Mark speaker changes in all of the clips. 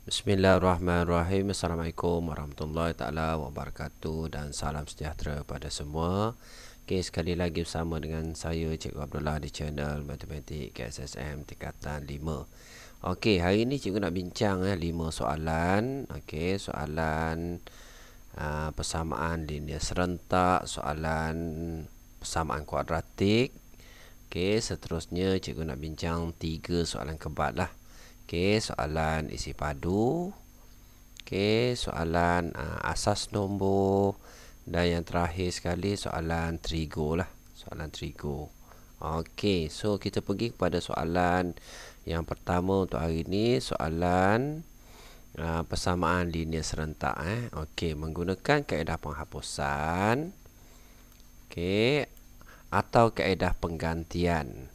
Speaker 1: Bismillahirrahmanirrahim. Assalamualaikum warahmatullahi taala wabarakatuh dan salam sejahtera pada semua. Okey, sekali lagi bersama dengan saya Cikgu Abdullah di channel Matematik KSSM tingkatan 5. Okey, hari ini cikgu nak bincang 5 soalan. Okey, soalan persamaan linear serentak, soalan persamaan kuadratik. Okey, seterusnya cikgu nak bincang 3 soalan kebal lah. Okey, soalan isi padu. Okey, soalan asas nombor. Dan yang terakhir sekali soalan trigo lah. Soalan trigo. Okey, so kita pergi kepada soalan yang pertama untuk hari ini. Soalan persamaan linear serentak. Okey, menggunakan kaedah penghapusan. Okey, atau kaedah penggantian.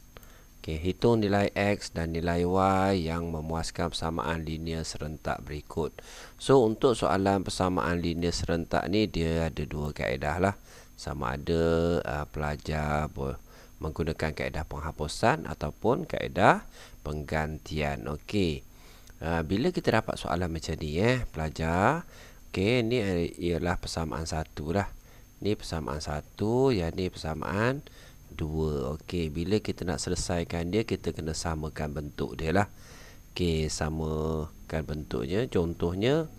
Speaker 1: Okey, hitung nilai X dan nilai Y yang memuaskan persamaan linear serentak berikut. So, untuk soalan persamaan linear serentak ni, dia ada 2 kaedah lah. Sama ada pelajar menggunakan kaedah penghapusan ataupun kaedah penggantian. Okey, bila kita dapat soalan macam ni, pelajar. Okey, ni ialah persamaan 1 lah. Ni persamaan 1, yang ni persamaan 2. Okey, bila kita nak selesaikan dia, kita kena samakan bentuk dia lah. Okey, samakan bentuknya. Contohnya,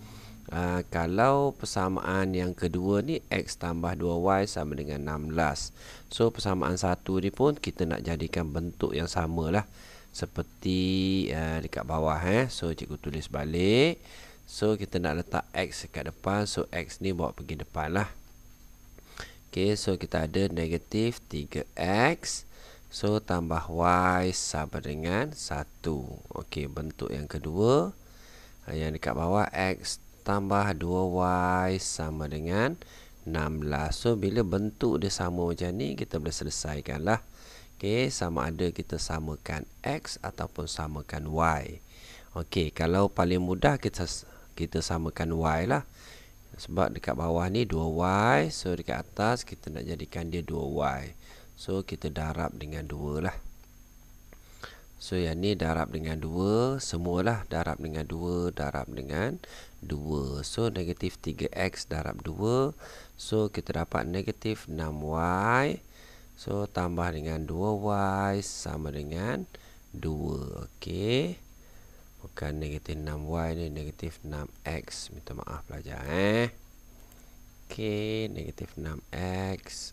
Speaker 1: kalau persamaan yang kedua ni X tambah 2Y sama dengan 16. So, persamaan 1 ni pun kita nak jadikan bentuk yang sama lah. Seperti dekat bawah. So, cikgu tulis balik. So, kita nak letak X dekat depan. So, X ni bawa pergi depan lah. Okey, so kita ada negatif 3X. So, tambah Y sama dengan 1. Okey, bentuk yang kedua. Yang dekat bawah, X tambah 2Y sama dengan 16. So, bila bentuk dia sama macam ni, kita boleh selesaikan lah. Okey, sama ada kita samakan X ataupun samakan Y. Okey, kalau paling mudah kita samakan Y lah. Sebab dekat bawah ni 2Y. So, dekat atas kita nak jadikan dia 2Y. So, kita darab dengan 2 lah. So, yang ni darab dengan 2. Semualah darab dengan 2. Darab dengan 2. So, negatif 3X darab 2. So, kita dapat negatif 6Y. So, tambah dengan 2Y sama dengan 2. Okey. Bukan negatif 6Y ni, negatif 6X. Minta maaf pelajar. Okey, negatif 6X.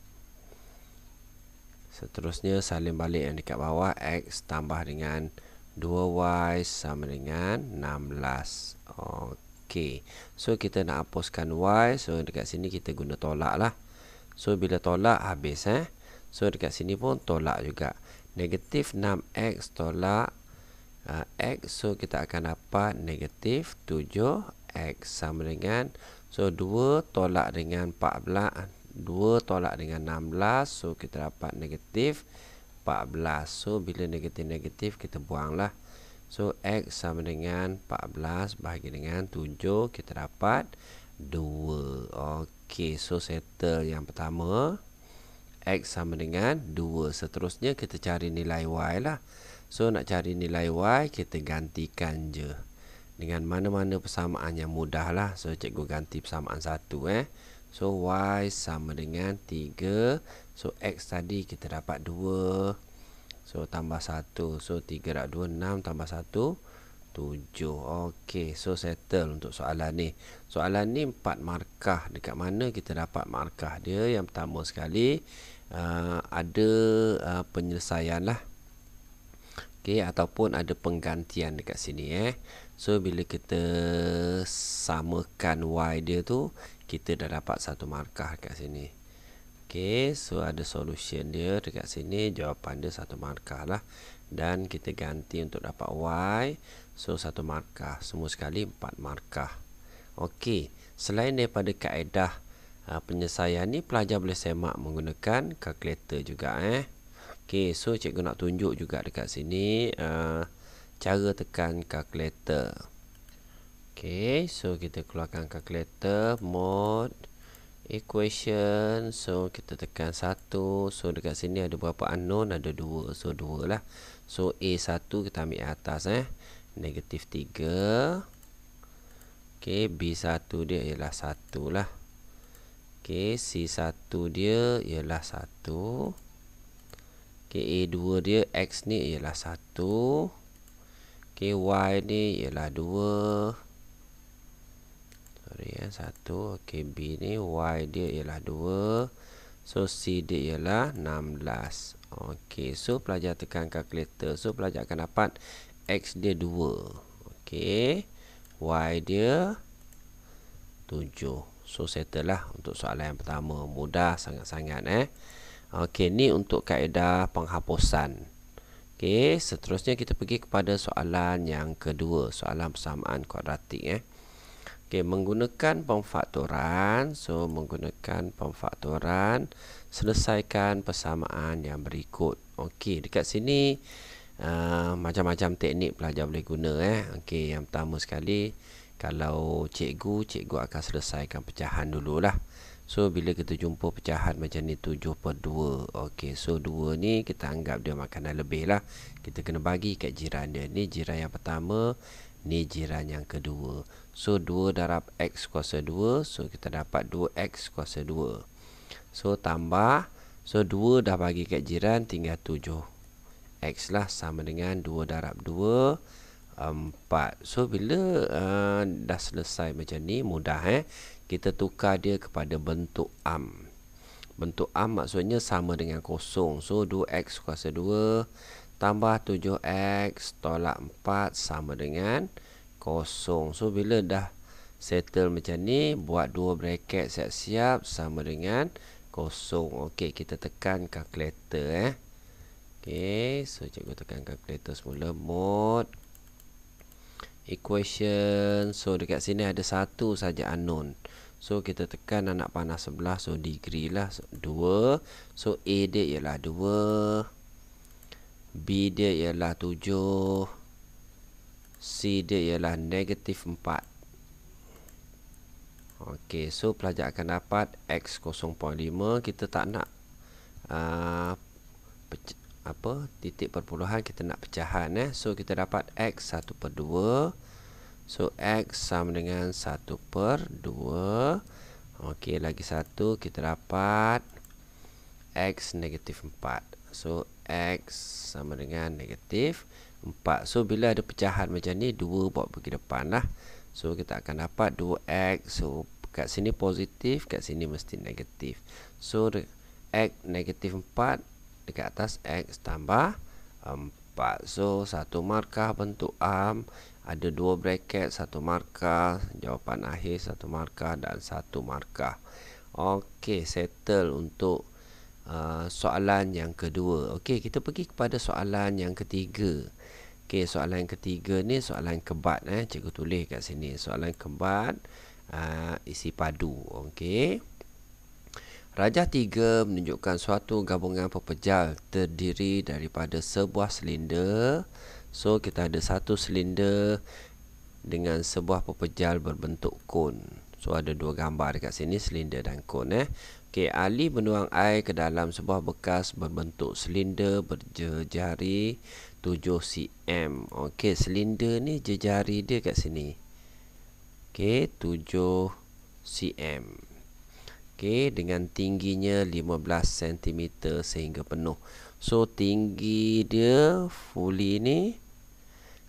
Speaker 1: Seterusnya, salin balik yang dekat bawah. X tambah dengan 2Y sama dengan 16. Okey. So, kita nak hapuskan Y. So, dekat sini kita guna tolak lah. So, bila tolak, habis. So, dekat sini pun tolak juga. Negatif 6X tolak X, so kita akan dapat negatif 7X sama dengan, so 2 tolak dengan 14, 2 tolak dengan 16, so kita dapat negatif 14. So bila negatif-negatif kita buanglah. So X sama dengan 14 bahagi dengan 7, kita dapat 2. Okey, so settle yang pertama. X sama dengan 2. Seterusnya kita cari nilai Y lah. So, nak cari nilai Y, kita gantikan je dengan mana-mana persamaan yang mudah lah. So, cikgu ganti persamaan 1. So, Y sama dengan 3. So, X tadi kita dapat 2. So, tambah 1. So, 3 darab 2, 6 tambah 1, 7. Okey, so settle untuk soalan ni. Soalan ni 4 markah. Dekat mana kita dapat markah dia? Yang pertama sekali, ada penyelesaian lah. Okey, ataupun ada penggantian dekat sini. So, bila kita samakan Y dia tu, kita dah dapat 1 markah dekat sini. Okey, so ada solution dia dekat sini. Jawapan dia 1 markah lah. Dan kita ganti untuk dapat Y. So, 1 markah. Semua sekali 4 markah. Okey, selain daripada kaedah penyelesaian ni, pelajar boleh semak menggunakan kalkulator juga. Okey, so cikgu nak tunjuk juga dekat sini cara tekan kalkulator. Okey, so kita keluarkan kalkulator, mode, equation. So, kita tekan 1. So, dekat sini ada berapa unknown? Ada 2. So, 2 lah. So, A1 kita ambil atas. Negatif 3. Okey, B1 dia ialah 1 lah. Okey, C1 dia ialah 1. Okey, A2 dia X ni ialah 1. Okey, Y ni ialah 2. Sorry ya, 1. Okey, B ni Y dia ialah 2. So C dia ialah 16. Okey, so pelajar tekan kalkulator. So pelajar akan dapat X dia 2. Okey, Y dia 7. So settle lah untuk soalan yang pertama. Mudah sangat-sangat Okey, ni untuk kaedah penghapusan. Okey, seterusnya kita pergi kepada soalan yang kedua, soalan persamaan kuadratik Okey, menggunakan pemfaktoran. So menggunakan pemfaktoran, selesaikan persamaan yang berikut. Okey, dekat sini macam-macam teknik pelajar boleh guna Okey, yang pertama sekali, kalau cikgu akan selesaikan pecahan dululah. So bila kita jumpa pecahan macam ni 7/2. Okey, so 2 ni kita anggap dia makanan lebih lah. Kita kena bagi kat jiran dia. Ni jiran yang pertama, ni jiran yang kedua. So 2 darab X kuasa 2. So kita dapat 2X kuasa 2. So tambah. So 2 dah bagi kat jiran, tinggal 7X lah, sama dengan 2 darab 2, 4. So bila dah selesai macam ni, mudah kita tukar dia kepada bentuk am. Bentuk am maksudnya sama dengan kosong. So 2X kuasa 2 tambah 7X tolak 4 sama dengan kosong. So bila dah settle macam ni, buat 2 bracket siap-siap sama dengan kosong. Okey, kita tekan kalkulator Okey, so cikgu tekan kalkulator semula. Mode equation. So dekat sini ada satu saja unknown. So kita tekan anak panah sebelah. So degree lah, 2. So A dia ialah 2, B dia ialah 7, C dia ialah negatif 4. Okey, so pelajar akan dapat X 0.5. Kita tak nak titik perpuluhan, kita nak pecahan So kita dapat X 1/2. So X sama dengan 1/2. Okey, lagi satu kita dapat X negatif 4. So X sama dengan negatif 4. So bila ada pecahan macam ni, 2 buat pergi depan lah. So kita akan dapat 2X. So kat sini positif, kat sini mesti negatif. So X negatif 4, dekat atas X tambah 4. So 1 markah bentuk am, ada 2 bracket, 1 markah, jawapan akhir 1 markah dan 1 markah. Okey, settle untuk soalan yang kedua. Okey, kita pergi kepada soalan yang ketiga. Okey, soalan yang ketiga ni soalan kebat cikgu tulis kat sini. Soalan kebat isi padu. Okey. Rajah 3 menunjukkan suatu gabungan pepejal terdiri daripada sebuah silinder. So kita ada satu silinder dengan sebuah pepejal berbentuk kon. So ada 2 gambar dekat sini, silinder dan kon Okey, Ali menuang air ke dalam sebuah bekas berbentuk silinder berjejari 7 cm. Okey, silinder ni jejari dia kat sini. Okey, 7 cm. Okey, dengan tingginya 15 cm sehingga penuh. So tinggi dia fully ni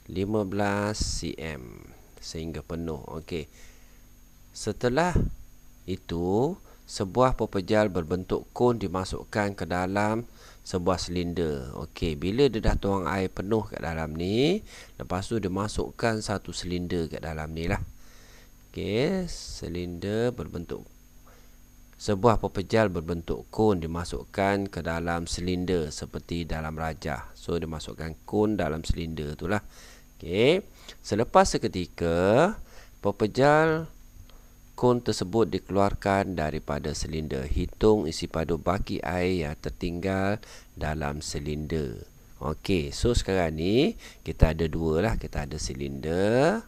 Speaker 1: 15 cm sehingga penuh. Okey. Setelah itu, sebuah pepejal berbentuk kon dimasukkan ke dalam sebuah silinder. Okey, bila dia dah tuang air penuh kat dalam ni, lepas tu dia masukkan satu silinder kat dalam ni lah. Okey, silinder berbentuk, sebuah pepejal berbentuk kon dimasukkan ke dalam silinder seperti dalam rajah. So dia masukkan kon dalam silinder tu lah. Okey, selepas seketika pepejal kon tersebut dikeluarkan daripada silinder. Hitung isi padu baki air yang tertinggal dalam silinder. Okey, so sekarang ni kita ada 2 lah. Kita ada silinder.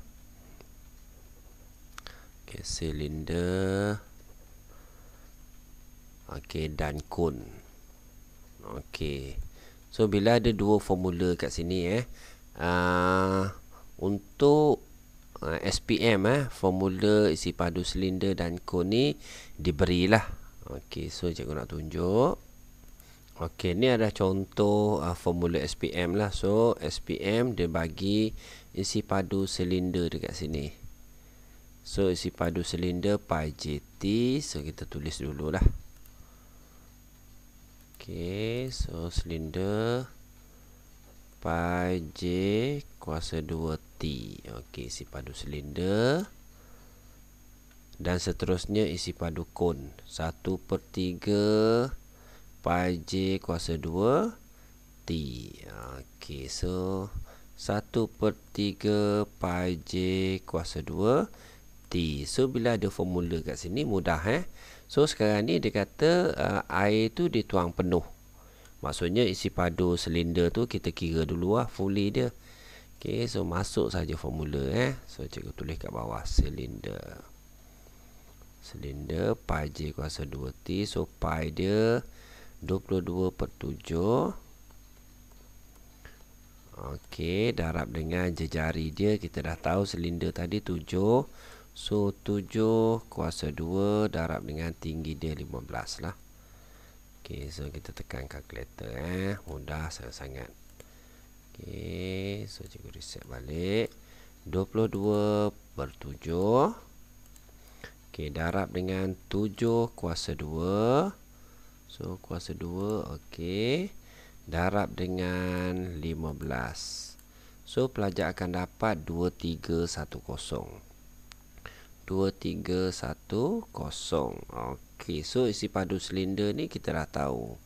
Speaker 1: Okey, silinder. Okey, dan kon. Okey. So bila ada 2 formula kat sini untuk SPM formula isi padu silinder dan kon ni diberilah. Okey, so cikgu nak tunjuk. Okey, ni ada contoh formula SPM lah. So SPM dia bagi isi padu silinder dekat sini. So isi padu silinder pi JT. So kita tulis dululah. Okey, so silinder pi J kuasa 2T. Okey, isi padu silinder. Dan seterusnya isi padu kon 1/3 pi J kuasa 2T. Okey, so 1/3 pi J kuasa 2T. So bila ada formula kat sini mudah So sekarang ni dia kata air tu dituang penuh. Maksudnya isi padu silinder tu kita kira dulu fully dia. Okey, so masuk saja formula So cikgu tulis kat bawah silinder pi J kuasa 2T. So pi dia 22/7. Okey, darab dengan jejari dia. Kita dah tahu silinder tadi 7. So 7 kuasa 2 darab dengan tinggi dia 15 lah. Okey, so kita tekan kalkulator mudah sangat-sangat. Okey, so cikgu reset balik. 22/7. Okey, darab dengan 7 kuasa 2. So kuasa 2. Okey, darab dengan 15. So pelajar akan dapat 2310. 2310. Okey, so isi padu silinder ni kita dah tahu.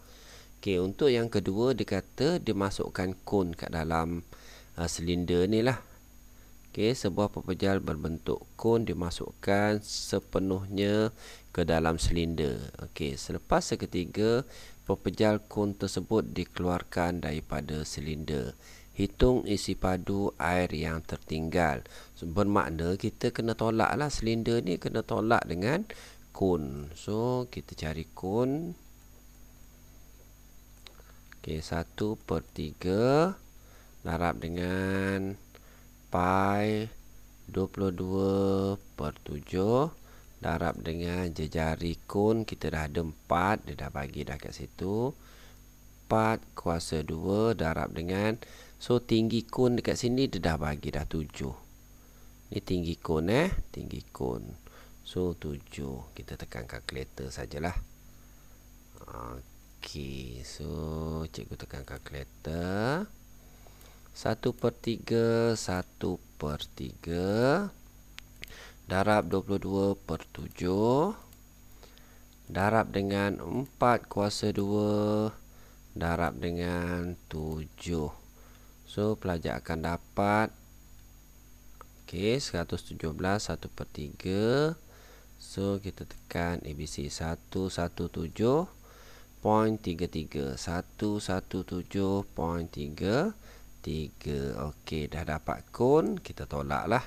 Speaker 1: Okey, untuk yang kedua dia kata dia masukkan kon kat dalam silinder ni lah. Okey, sebuah pepejal berbentuk kon dimasukkan sepenuhnya ke dalam silinder. Okey, selepas seketika pepejal kon tersebut dikeluarkan daripada silinder. Hitung isi padu air yang tertinggal. So, bermakna kita kena tolak lah silinder ni, kena tolak dengan kon. So kita cari kon. Okey, 1/3 darab dengan pi 22/7 darab dengan jejari kon. Kita dah ada 4. Dia dah bagi dah kat situ. 4 kuasa 2 darab dengan, so tinggi kon dekat sini dia dah bagi dah 7. Ni tinggi kon tinggi kon. So 7. Kita tekan kalkulator sajalah. Okey, so cikgu tekan kalkulator. 1/3 1/3 darab 22/7 darab dengan 4 kuasa 2 darab dengan 7. So pelajar akan dapat 117 1/3. So kita tekan ABC 117.33 117.33. Okey, dah dapat kon. Kita tolak lah.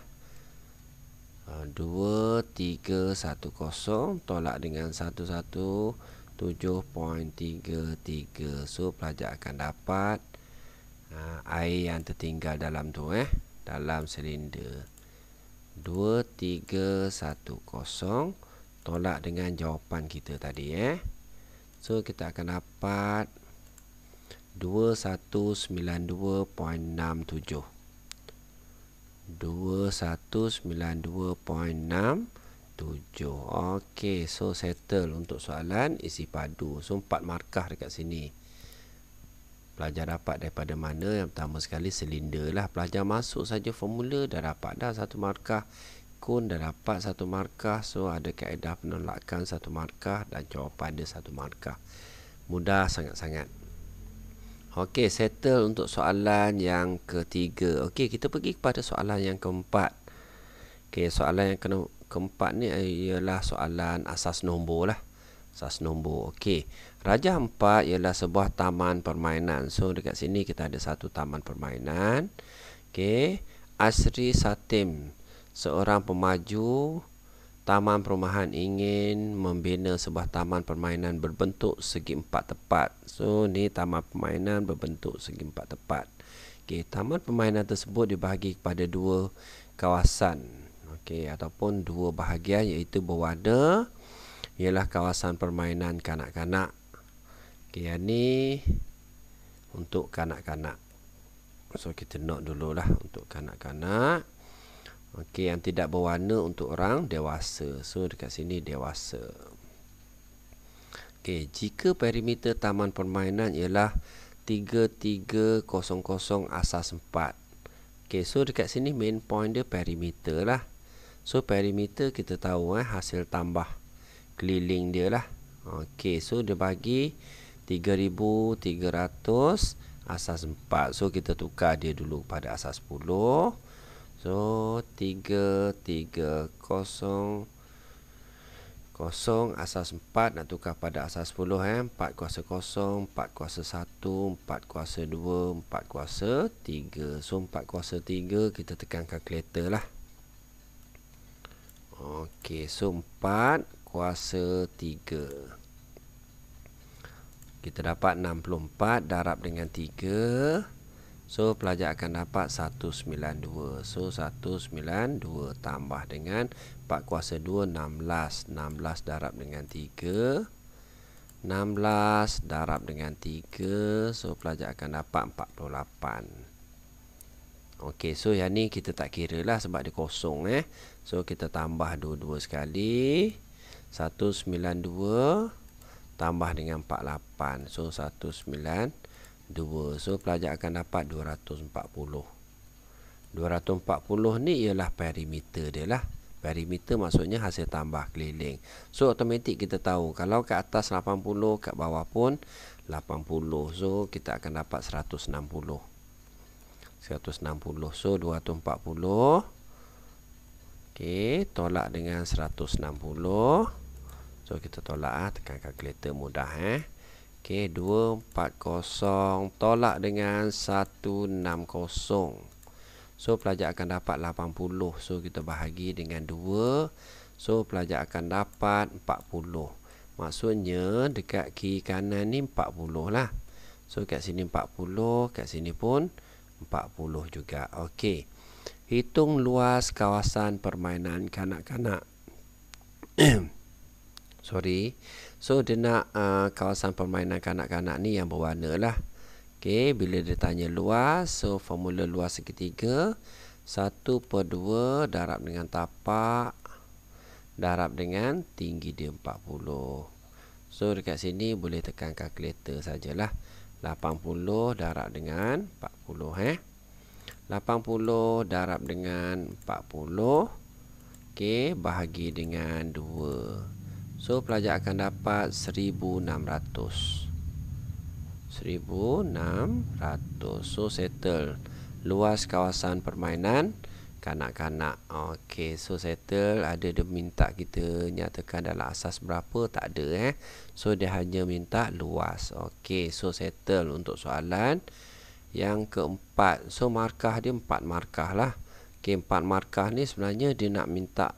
Speaker 1: 2310 tolak dengan 117.33. So pelajar akan dapat air yang tertinggal dalam tu dalam silinder. 2310 tolak dengan jawapan kita tadi So kita akan dapat 2192.67. 2192.67. Okey, so settle untuk soalan isi padu. So 4 markah dekat sini. Pelajar dapat daripada mana? Yang pertama sekali silinder lah. Pelajar masuk saja formula dah dapat dah 1 markah. Kon dah dapat 1 markah. So ada kaedah penolakan 1 markah dan jawapan dia 1 markah. Mudah sangat-sangat. Okey, settle untuk soalan yang ketiga. Okey, kita pergi kepada soalan yang keempat. Okey, soalan yang keempat ni ialah soalan asas nombor lah. Asas nombor. Okey, rajah 4 ialah sebuah taman permainan. So dekat sini kita ada satu taman permainan. Okey, Asri Satim, seorang pemaju taman perumahan, ingin membina sebuah taman permainan berbentuk segi 4 tepat. So ni taman permainan berbentuk segi 4 tepat. Okey, taman permainan tersebut dibahagi kepada 2 kawasan. Okey, ataupun dua bahagian iaitu berwarna ialah kawasan permainan kanak-kanak. Okey, yang ni untuk kanak-kanak. So kita note dululah untuk kanak-kanak. Okey, yang tidak berwarna untuk orang dewasa. So dekat sini dewasa. Okey, jika perimeter taman permainan ialah 3300 asas 4. Okey, so dekat sini main point dia perimeter lah. So perimeter kita tahu hasil tambah keliling dia lah. Okey, so dia bagi 3300 asas 4. So kita tukar dia dulu pada asas 10. So 3300 asas 4 nak tukar pada asas 10 4 kuasa 0, 4 kuasa 1, 4 kuasa 2, 4 kuasa 3. So 4 kuasa 3 kita tekan kalkulator lah. Okey, so 4 kuasa 3. Kita dapat 64 darab dengan 3. So pelajar akan dapat 192. So 192 tambah dengan 4 kuasa 2 16. 16 darab dengan 3. 16 darab dengan 3. So pelajar akan dapat 48. Okey, so yang ni kita tak kira lah sebab dia kosong So kita tambah dua-dua sekali. 192 tambah dengan 48. So 192. So pelajar akan dapat 240. 240 ni ialah perimeter dia lah. Perimeter maksudnya hasil tambah keliling. So automatik kita tahu kalau kat atas 80, kat bawah pun 80. So kita akan dapat 160. 160. So 240. Okey, tolak dengan 160. So kita tolak tekan kalkulator mudah Okey, 240 tolak dengan 160. So pelajar akan dapat 80. So kita bahagi dengan 2. So pelajar akan dapat 40. Maksudnya dekat kiri kanan ni 40 lah. So kat sini 40, kat sini pun 40 juga. Okey. Hitung luas kawasan permainan kanak-kanak. Sorry. So dia nak kawasan permainan kanak-kanak ni yang berwarna lah. Okey, bila dia tanya luas, so formula luas segitiga 1/2 darab dengan tapak darab dengan tinggi dia 40. So dekat sini boleh tekan kalkulator sajalah. 80 darab dengan 40 80 darab dengan 40. Okey, bahagi dengan 2. So pelajar akan dapat 1600. 1600. So settle. Luas kawasan permainan kanak-kanak. Okey, so settle. Ada dia minta kita nyatakan dalam asas berapa? Tak ada So dia hanya minta luas. Okey, so settle untuk soalan yang keempat. So markah dia 4 markah lah. Okey, 4 markah ni sebenarnya dia nak minta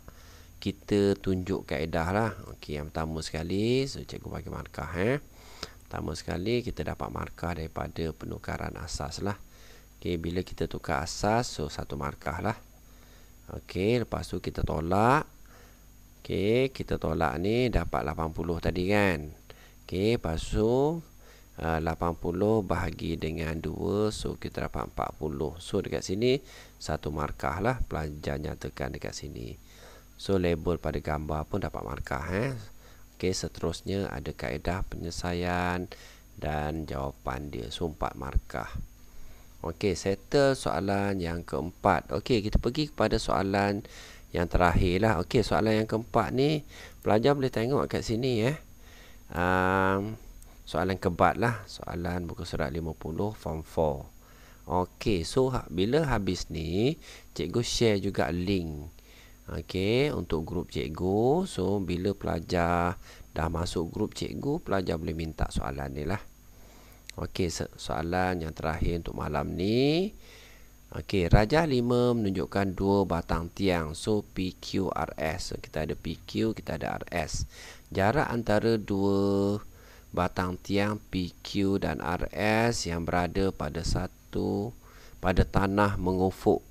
Speaker 1: kita tunjuk kaedah lah. Okey, yang pertama sekali, so cikgu bagi markah Pertama sekali kita dapat markah daripada penukaran asas lah. Okey, bila kita tukar asas, so 1 markah lah. Okey, lepas tu kita tolak. Okey, kita tolak ni dapat 80 tadi kan. Okey, lepas tu 80 bahagi dengan 2, so kita dapat 40. So dekat sini 1 markah lah. Pelajar nyatakan dekat sini. So label pada gambar pun dapat markah Okey, seterusnya ada kaedah penyelesaian dan jawapan dia. So 4 markah. Okey, settle soalan yang keempat. Okey, kita pergi kepada soalan yang terakhir lah. Okey, soalan yang keempat ni pelajar boleh tengok kat sini soalan kebat lah. Soalan buku surat 50 form 4. Okey, so bila habis ni cikgu share juga link untuk grup cikgu. So bila pelajar dah masuk grup cikgu, pelajar boleh minta soalan ni lah. Okey, soalan yang terakhir untuk malam ni. Okey, rajah 5 menunjukkan 2 batang tiang. So PQRS. So kita ada PQ, kita ada RS. Jarak antara 2 batang tiang PQ dan RS yang berada pada tanah mengufuk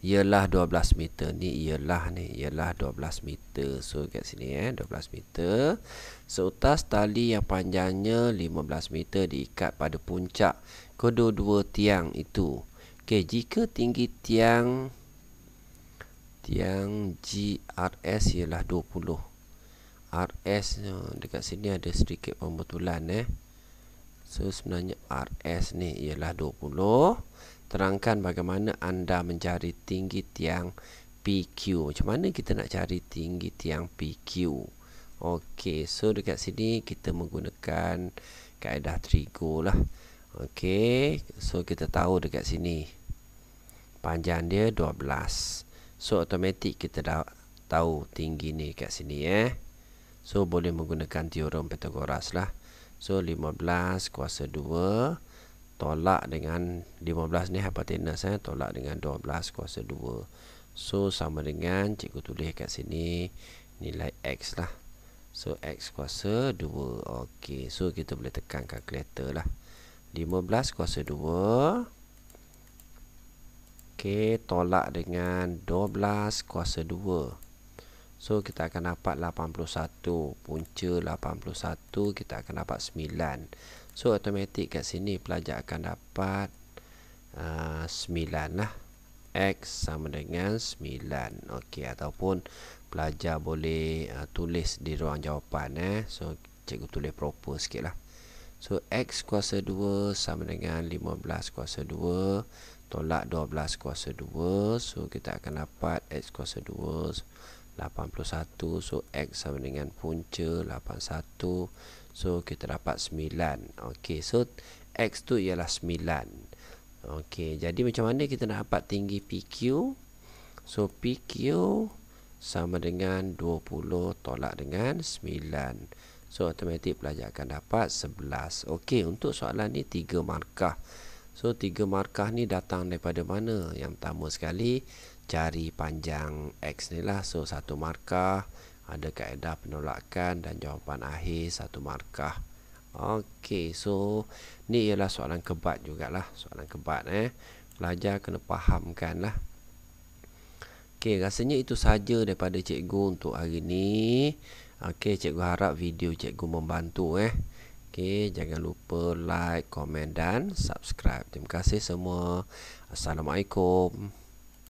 Speaker 1: ialah 12 meter. Ni ialah 12 meter. So kat sini 12 meter. Seutas tali yang panjangnya 15 meter diikat pada puncak kedua-dua tiang itu. Okey, jika tinggi tiang GRS ialah 20. RS dekat sini ada sedikit pembetulan So sebenarnya RS ni ialah 20. Terangkan bagaimana anda mencari tinggi tiang PQ. Macam mana kita nak cari tinggi tiang PQ? Okey, so dekat sini kita menggunakan kaedah trigo lah. Okey, so kita tahu dekat sini panjang dia 12. So automatik kita dah tahu tinggi ni kat sini So boleh menggunakan teorem Pythagoras lah. So 15 kuasa 2 tolak dengan 15 ni hypotenuse tolak dengan 12 kuasa 2. So sama dengan cikgu tulis kat sini nilai X lah. So X kuasa 2. Okey, so kita boleh tekan kalkulator lah. 15 kuasa 2 okey, tolak dengan 12 kuasa 2. So kita akan dapat 81. Punca 81 kita akan dapat 9. So automatik kat sini pelajar akan dapat 9 lah. X sama dengan 9. Okey, ataupun pelajar boleh tulis di ruang jawapan So cikgu tulis proper sikit lah. So X kuasa 2 sama dengan 15 kuasa 2 tolak 12 kuasa 2. So kita akan dapat X kuasa 2 81. So X sama dengan punca 81. So kita dapat 9. Okey, so X tu ialah 9. Okey, jadi macam mana kita nak dapat tinggi PQ? So PQ sama dengan 20 tolak dengan 9. So automatik pelajar akan dapat 11. Okey, untuk soalan ni 3 markah. So 3 markah ni datang daripada mana? Yang pertama sekali cari panjang X ni lah. So 1 markah. Ada kaedah penolakan dan jawapan akhir 1 markah. Okey, so ni ialah soalan kebat jugalah. Soalan kebat pelajar kena fahamkan lah. Okey, rasanya itu saja daripada cikgu untuk hari ni. Okey, cikgu harap video cikgu membantu Okey, jangan lupa like, komen dan subscribe. Terima kasih semua. Assalamualaikum.